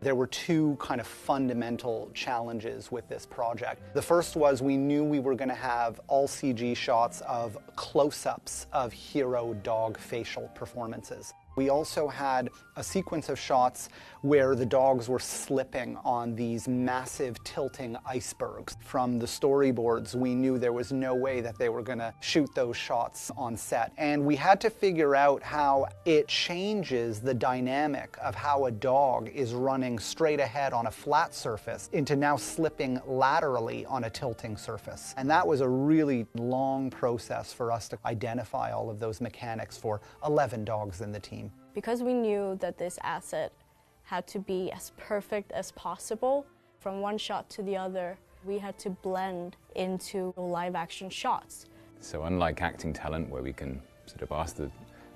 There were two kind of fundamental challenges with this project. The first was we knew we were going to have all CG shots of close-ups of hero dog facial performances. We also had a sequence of shots where the dogs were slipping on these massive tilting icebergs. From the storyboards, we knew there was no way that they were going to shoot those shots on set. And we had to figure out how it changes the dynamic of how a dog is running straight ahead on a flat surface into now slipping laterally on a tilting surface. And that was a really long process for us to identify all of those mechanics for 11 dogs in the team. Because we knew that this asset had to be as perfect as possible, from one shot to the other, we had to blend into live action shots. So unlike acting talent, where we can sort of ask the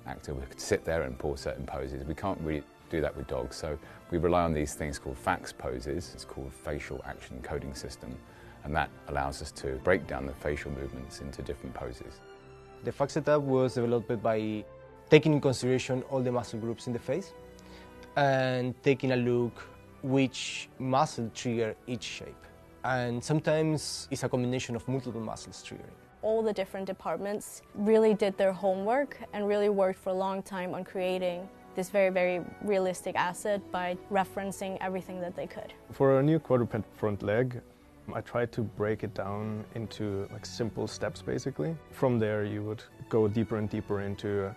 actor to sit there and pull certain poses, we can't really do that with dogs. So we rely on these things called FACS poses. It's called Facial Action Coding System, and that allows us to break down the facial movements into different poses. The FACS setup was developed by taking in consideration all the muscle groups in the face and taking a look which muscle trigger each shape. And sometimes it's a combination of multiple muscles triggering. All the different departments really did their homework and really worked for a long time on creating this very, very realistic asset by referencing everything that they could. For a new quadruped front leg, I tried to break it down into like simple steps basically. From there you would go deeper and deeper into,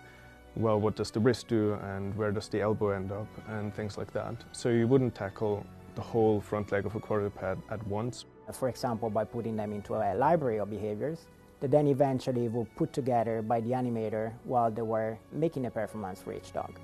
well, what does the wrist do and where does the elbow end up and things like that. So you wouldn't tackle the whole front leg of a quadruped at once. For example, by putting them into a library of behaviors that then eventually were put together by the animator while they were making a performance for each dog.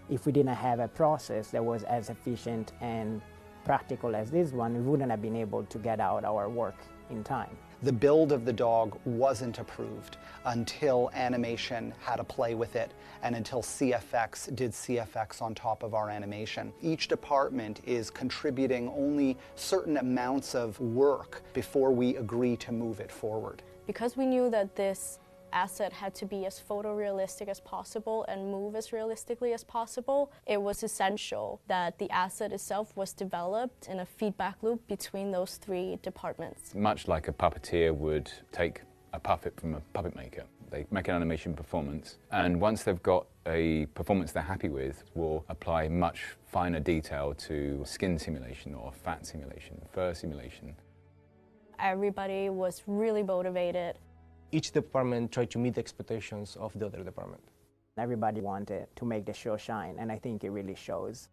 If we didn't have a process that was as efficient and practical as this one, we wouldn't have been able to get out our work in time. The build of the dog wasn't approved until animation had a play with it and until CFX did CFX on top of our animation. Each department is contributing only certain amounts of work before we agree to move it forward. Because we knew that this asset had to be as photorealistic as possible and move as realistically as possible, it was essential that the asset itself was developed in a feedback loop between those three departments. Much like a puppeteer would take a puppet from a puppet maker. They make an animation performance, and once they've got a performance they're happy with, we'll apply much finer detail to skin simulation or fat simulation, fur simulation. Everybody was really motivated. Each department tried to meet the expectations of the other department. Everybody wanted to make the show shine, and I think it really shows.